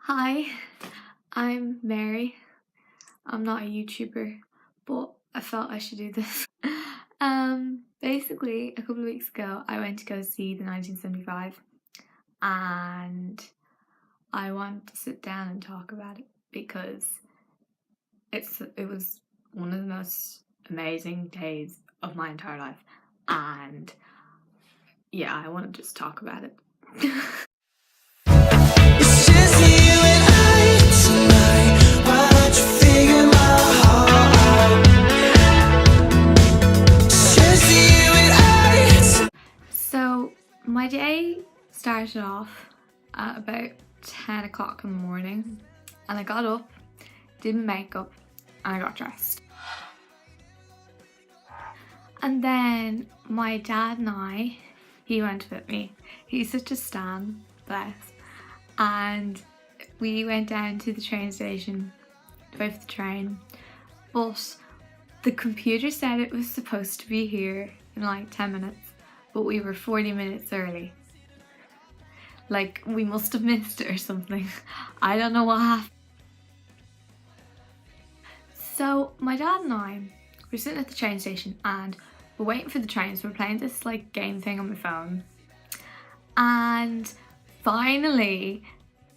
Hi, I'm Mary. I'm not a YouTuber, but I felt I should do this. Basically, a couple of weeks ago, I went to go see the 1975, and I want to sit down and talk about it because it was one of the most amazing days of my entire life, and yeah, I want to just talk about it. It's just you and I tonight. Why don't you figure my heart out? It's just you and I. So my day started off at about 10 o'clock in the morning, and I got up, did my makeup, and I got dressed. And then my dad and he went with me. He's such a stan, bless. And we went down to the train station to wait for the train, but the computer said it was supposed to be here in like 10 minutes, but we were 40 minutes early. Like, we must have missed it or something. I don't know what happened. So my dad and I were sitting at the train station and we're waiting for the train, so we're playing this like game thing on my phone. And finally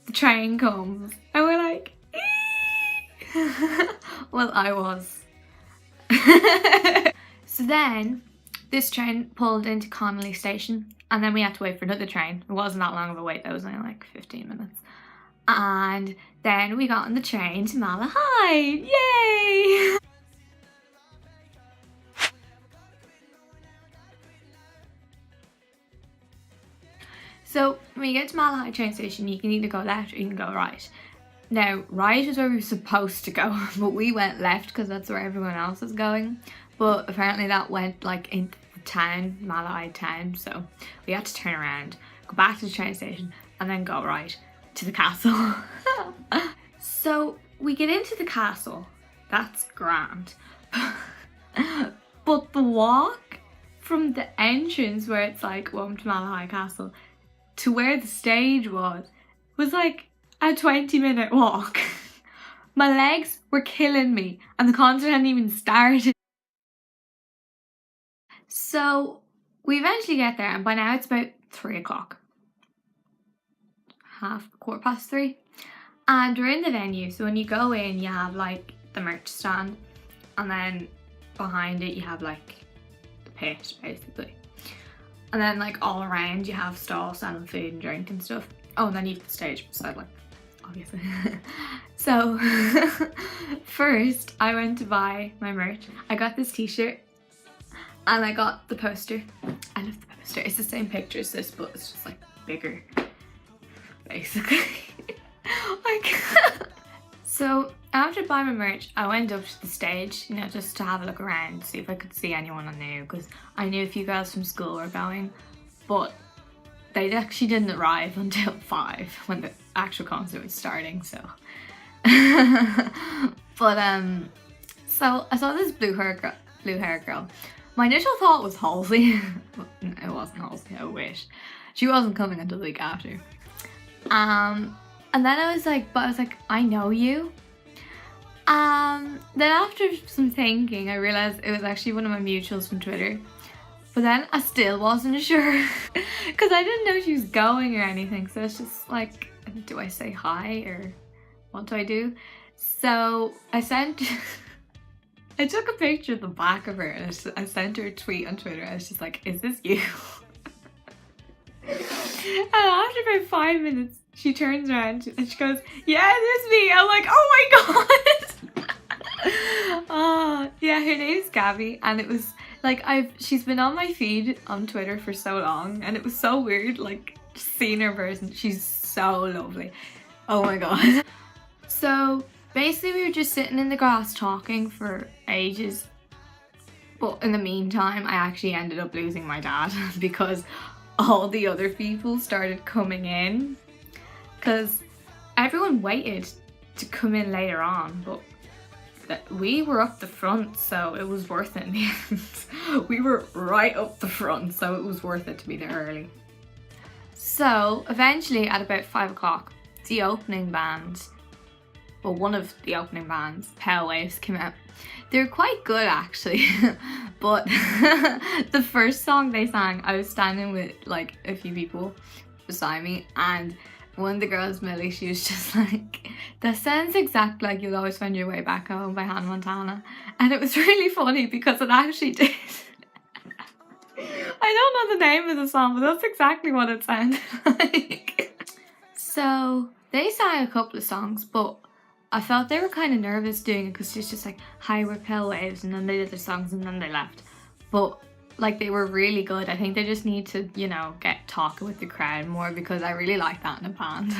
the train comes and we're like, well, I was. So then this train pulled into Connolly station, and then we had to wait for another train. It wasn't that long of a wait, that was only like 15 minutes. And then we got on the train to Malahide. Yay! So when you get to Malahide train station, you can either go left or you can go right. Now, right is where we were supposed to go, but we went left because that's where everyone else is going. But apparently that went like into the town, Malahide town, so we had to turn around, go back to the train station, and then go right to the castle. So we get into the castle, that's grand. But the walk from the entrance where it's like, welcome to Malahide Castle, to where the stage was like a 20-minute walk. My legs were killing me and the concert hadn't even started. So we eventually get there, and by now it's about 3 o'clock. Quarter past 3. And we're in the venue, so when you go in you have like the merch stand, and then behind it you have like the pit basically. And then like all around you have stalls selling food and drink and stuff. Oh, and then you have the stage beside, like, obviously. So first I went to buy my merch. I got this t-shirt and I got the poster. I love the poster. It's the same picture as this, but it's just like bigger, basically. Like, so after buying my merch, I went up to the stage, you know, just to have a look around, see if I could see anyone I knew, because I knew a few girls from school were going, but they actually didn't arrive until 5 when the actual concert was starting, so. But so I saw this blue hair girl. My initial thought was Halsey. It wasn't Halsey, I wish. She wasn't coming until the week after. And then I was like, I know you. Then after some thinking, I realized it was actually one of my mutuals from Twitter. But then I still wasn't sure because I didn't know she was going or anything. So it's just like, do I say hi or what do I do? So I I took a picture of the back of her and I sent her a tweet on Twitter. I was just like, is this you? And after about 5 minutes, she turns around and she goes, yeah, it is me. I'm like, oh my god. Oh, yeah, her name's Gabby, and it was like, she's been on my feed on Twitter for so long, and it was so weird, like, seeing her in person. She's so lovely. Oh my god. So basically we were just sitting in the grass talking for ages, but in the meantime I actually ended up losing my dad because all the other people started coming in, because everyone waited to come in later on, but we were up the front, so it was worth it in the end. We were right up the front, so it was worth it to be there early. So eventually at about 5 o'clock, the opening band, well, one of the opening bands, Pale Waves, came out. They were quite good actually, but the first song they sang, I was standing with like a few people beside me, and one of the girls, Millie, she was just like, that sounds exactly like You'll Always Find Your Way Back Home by Hannah Montana. And it was really funny because it actually did. I don't know the name of the song, but that's exactly what it sounded like. So they sang a couple of songs, but I felt they were kind of nervous doing it because it's just like, hi, we're Pale Waves, and then they did their songs and then they left. But like, they were really good. I think they just need to, you know, get talking with the crowd more, because I really like that in a band.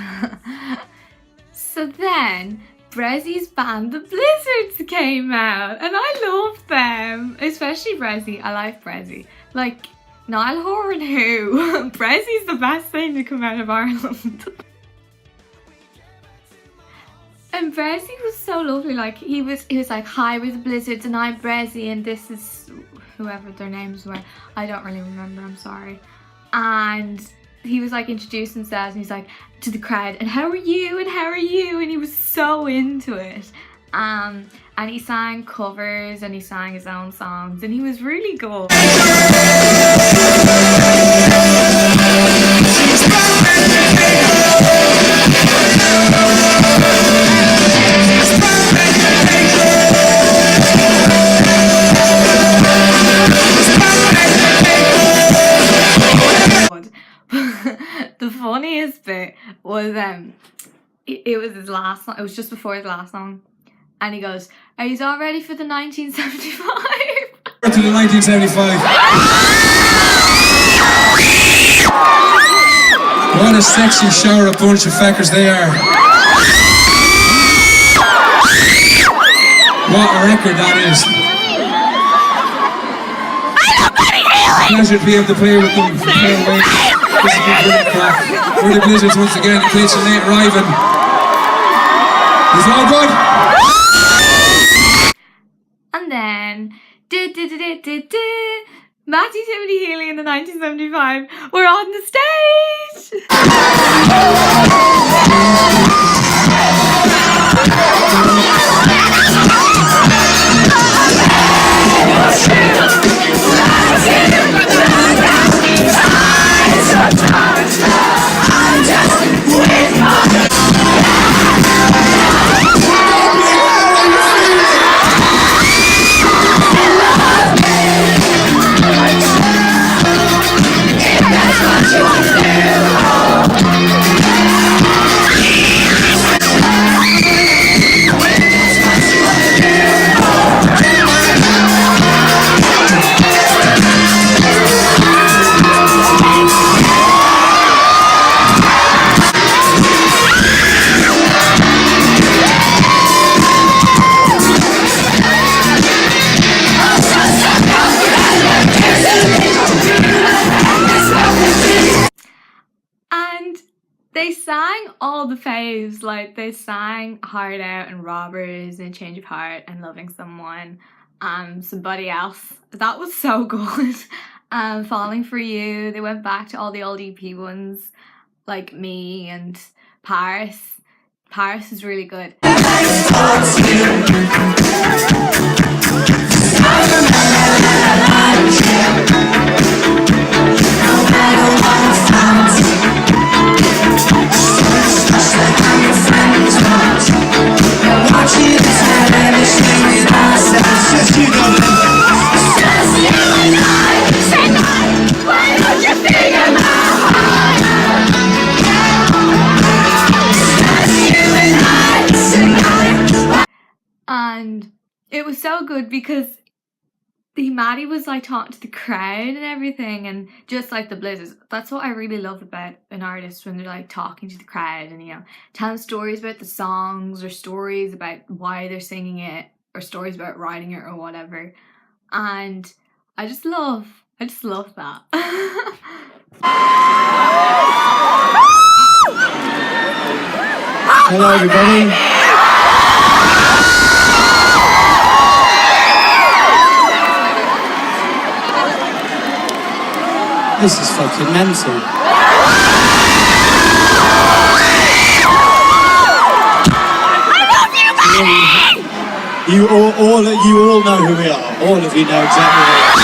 So then Brezzy's band, The Blizzards, came out, and I loved them, especially Brezzy. I like Brezzy. Like, Niall Horan who? Brezzy's the best thing to come out of Ireland. And Brezzy was so lovely. Like, he was like, hi, we're the Blizzards and I'm Brezzy and this is whoever their names were. I don't really remember, I'm sorry. And he was like introducing himself and he's like to the crowd, and how are you and how are you? And he was so into it. And he sang covers and he sang his own songs and he was really good. The funniest bit was it was his last song. It was just before his last song, and he goes, "Are you all ready for the 1975?" To the 1975. What a sexy shower of bunch of feckers they are. What a record that is. Pleasure to be able to play with them. This is brilliant crack. We're the Blizzards once again, in case you're late arriving. Is all good? And then Matty, Timothy Healy in the 1975 were on the stage. They sang all the faves, like they sang Hard Out and Robbers and Change of Heart and Loving Someone, Somebody Else. That was so good. Falling For You. They went back to all the old EP ones, like Me and Paris. Paris is really good. And it was so good because Maddie was like talking to the crowd and everything, and just like the Blizzards, that's what I really love about an artist, when they're like talking to the crowd and, you know, telling stories about the songs or stories about why they're singing it or stories about writing it or whatever. And I just love that. Hello everybody. This is fucking mental. You all know who we are. All of you know exactly who we are.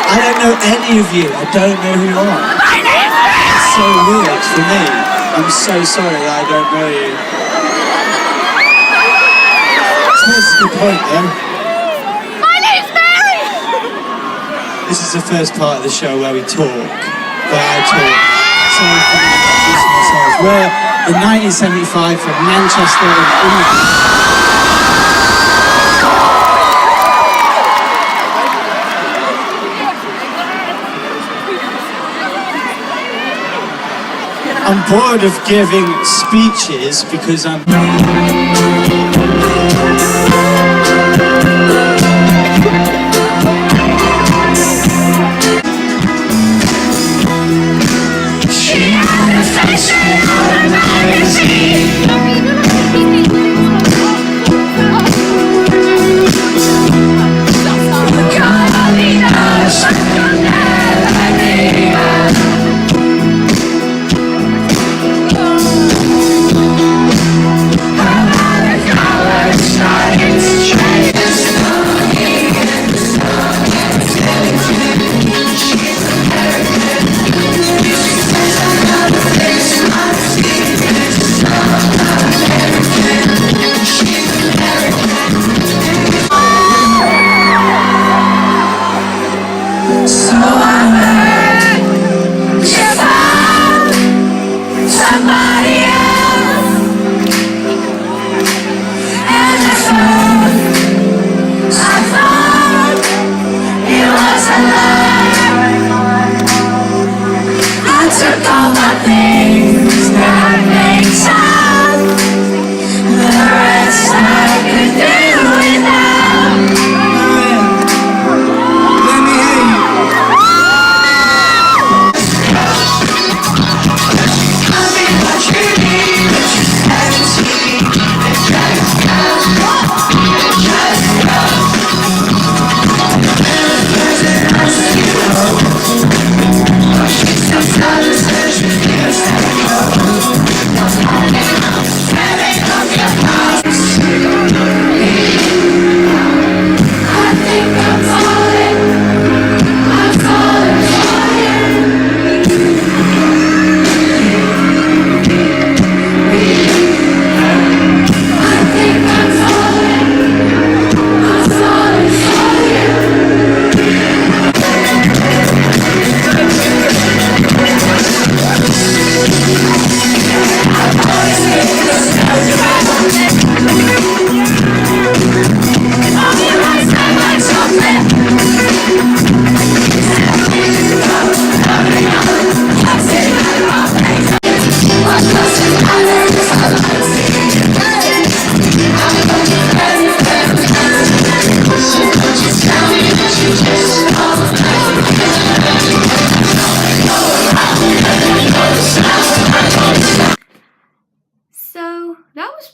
I don't know any of you. I don't know who you are. It's so weird for me. I'm so sorry that I don't know you. This is the point, though. My name's Mary! This is the first part of the show where we talk. Where I talk. So I'm going to introduce myself. We're in 1975 from Manchester in England. I'm bored of giving speeches because I'm...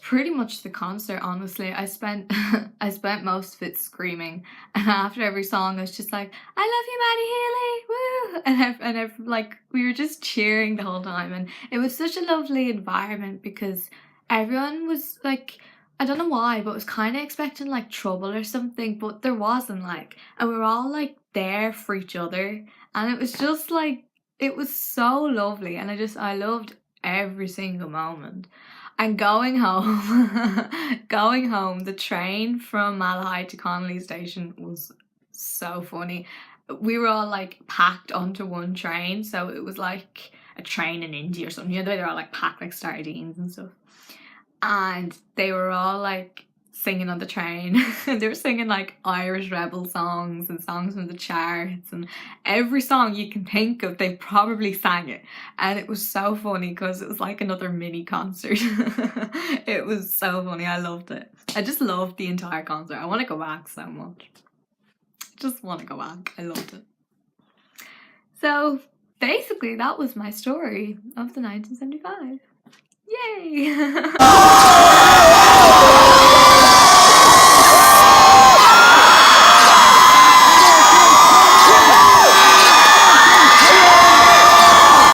Pretty much the concert, honestly. I spent most of it screaming, and after every song I was just like, I love you, Maddie Healy, woo, and like we were just cheering the whole time, and it was such a lovely environment because everyone was like, I don't know why, but was kind of expecting like trouble or something, but there wasn't, like, and we were all like there for each other, and it was just like, it was so lovely, and I loved every single moment. And going home, the train from Malahide to Connolly Station was so funny. We were all like packed onto one train, so it was like a train in India or something. You know, the way they're all like packed like sardines and stuff. And they were all like singing on the train. They were singing like Irish rebel songs and songs from the charts, and every song you can think of they probably sang it, and it was so funny because it was like another mini concert. It was so funny. I loved it. I just loved the entire concert. I want to go back so much. Just want to go back. I loved it. So basically that was my story of the 1975. Yay!